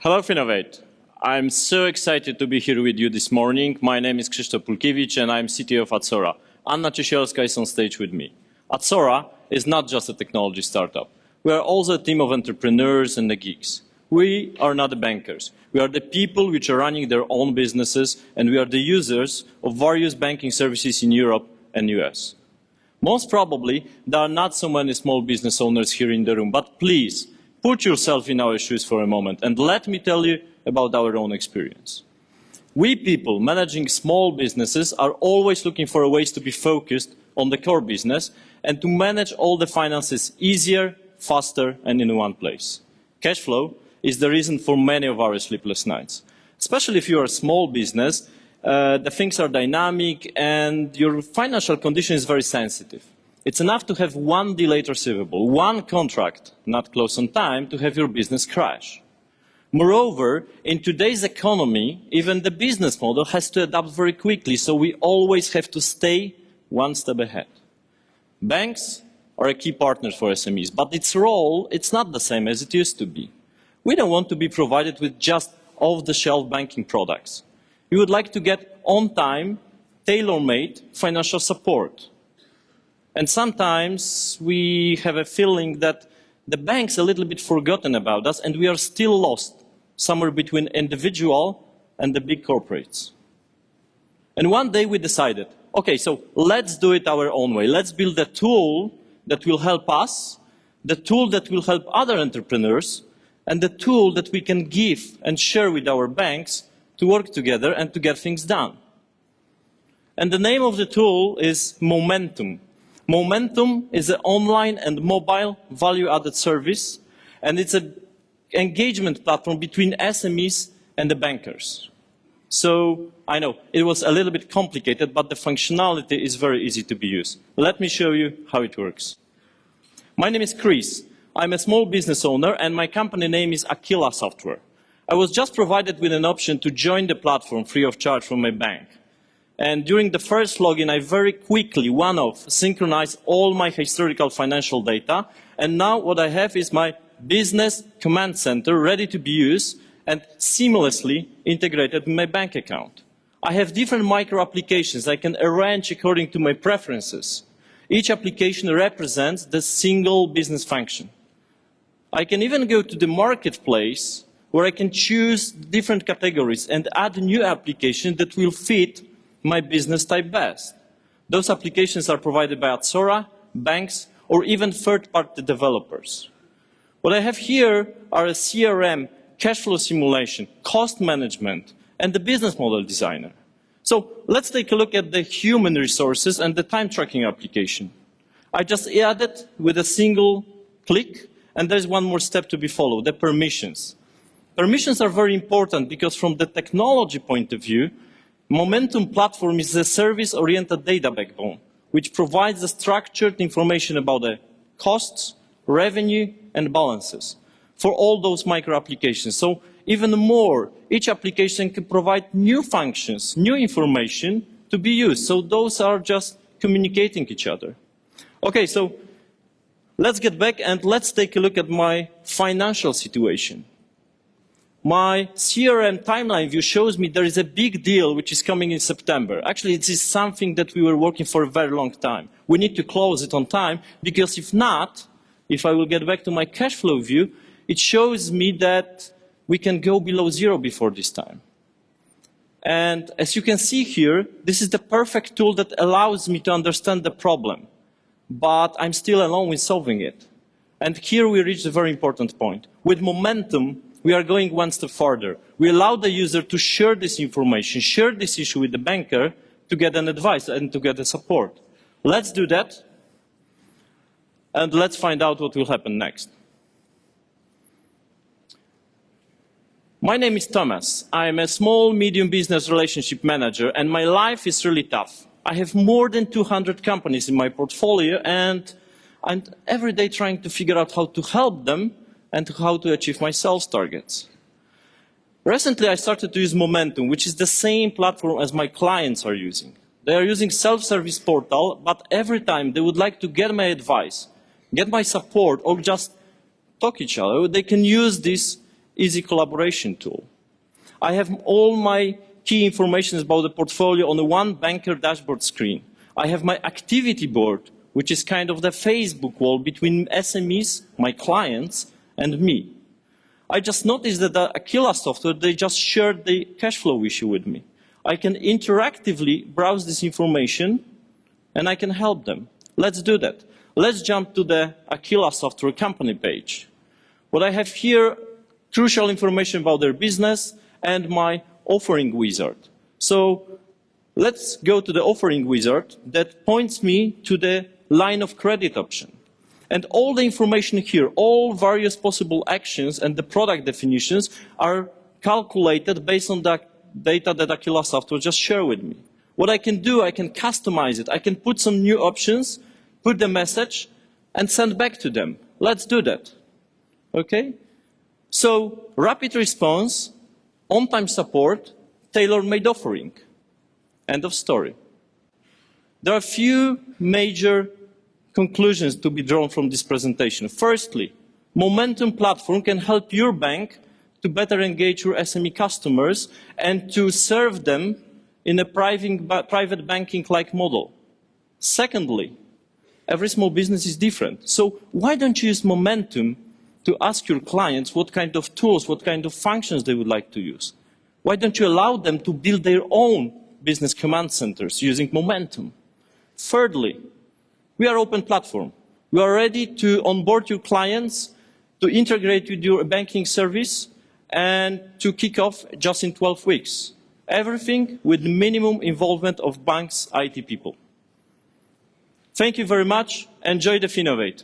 Hello, Finovate. I'm so excited to be here with you this morning. My name is Krzysztof Pulkiewicz and I'm CTO of Atsora. Anna Ciesielska is on stage with me. Atsora is not just a technology startup. We are also a team of entrepreneurs and the geeks. We are not the bankers. We are the people which are running their own businesses, and we are the users of various banking services in Europe and US. Most probably, there are not so many small business owners here in the room, but please, put yourself in our shoes for a moment and let me tell you about our own experience. We people managing small businesses are always looking for ways to be focused on the core business and to manage all the finances easier, faster, and in one place. Cash flow is the reason for many of our sleepless nights. Especially if you are a small business, the things are dynamic and your financial condition is very sensitive. It's enough to have one delayed receivable, one contract not close on time to have your business crash. Moreover, in today's economy, even the business model has to adapt very quickly, so we always have to stay one step ahead. Banks are a key partner for SMEs, but its role, it's not the same as it used to be. We don't want to be provided with just off-the-shelf banking products. We would like to get on-time, tailor-made financial support. And sometimes we have a feeling that the banks are a little bit forgotten about us and we are still lost somewhere between individual and the big corporates. And one day we decided, okay, so let's do it our own way. Let's build a tool that will help us, the tool that will help other entrepreneurs, and the tool that we can give and share with our banks to work together and to get things done. And the name of the tool is Momentum. Momentum is an online and mobile value-added service, and it's an engagement platform between SMEs and the bankers. So, I know, it was a little bit complicated, but the functionality is very easy to be used. Let me show you how it works. My name is Chris. I'm a small business owner, and my company name is Aquila Software. I was just provided with an option to join the platform free of charge from my bank. And during the first login, I very quickly, one-off, synchronized all my historical financial data. And now what I have is my business command center ready to be used and seamlessly integrated with my bank account. I have different micro applications I can arrange according to my preferences. Each application represents the single business function. I can even go to the marketplace where I can choose different categories and add new applications that will fit my business type best. Those applications are provided by Atsora, banks, or even third-party developers. What I have here are a CRM, cash flow simulation, cost management, and the business model designer. So let's take a look at the human resources and the time tracking application. I just added with a single click, and there's one more step to be followed, the permissions. Permissions are very important because from the technology point of view, Momentum platform is a service-oriented data backbone, which provides the structured information about the costs, revenue, and balances for all those micro applications. So even more, each application can provide new functions, new information to be used. So those are just communicating each other. Okay, so let's get back and let's take a look at my financial situation. My CRM timeline view shows me there is a big deal which is coming in September. Actually, it is something that we were working for a very long time. We need to close it on time, because if not, if I will get back to my cash flow view, it shows me that we can go below zero before this time. And as you can see here, this is the perfect tool that allows me to understand the problem, but I'm still alone in solving it. And here we reach a very important point. With Momentum, we are going one step further. We allow the user to share this information, share this issue with the banker to get an advice and to get the support. Let's do that, and let's find out what will happen next. My name is Thomas. I'm a small, medium business relationship manager, and my life is really tough. I have more than 200 companies in my portfolio, and I'm every day trying to figure out how to help them and how to achieve my sales targets. Recently, I started to use Momentum, which is the same platform as my clients are using. They are using self-service portal, but every time they would like to get my advice, get my support, or just talk each other, they can use this easy collaboration tool. I have all my key information about the portfolio on the one banker dashboard screen. I have my activity board, which is kind of the Facebook wall between SMEs, my clients, and me. I just noticed that the Aquila software, they just shared the cash flow issue with me. I can interactively browse this information and I can help them. Let's do that. Let's jump to the Aquila software company page. What I have here, crucial information about their business and my offering wizard. So let's go to the offering wizard that points me to the line of credit option. And all the information here, all various possible actions and the product definitions are calculated based on the data that Aquila software just shared with me. What I can do, I can customize it. I can put some new options, put the message, and send back to them. Let's do that. Okay? So, rapid response, on-time support, tailor-made offering. End of story. There are a few major conclusions to be drawn from this presentation. Firstly, Momentum platform can help your bank to better engage your SME customers and to serve them in a private banking-like model. Secondly, every small business is different. So why don't you use Momentum to ask your clients what kind of tools, what kind of functions they would like to use? Why don't you allow them to build their own business command centers using Momentum? Thirdly, we are an open platform. We are ready to onboard your clients, to integrate with your banking service, and to kick off just in 12 weeks. Everything with minimum involvement of banks' IT people. Thank you very much. Enjoy the Finovate.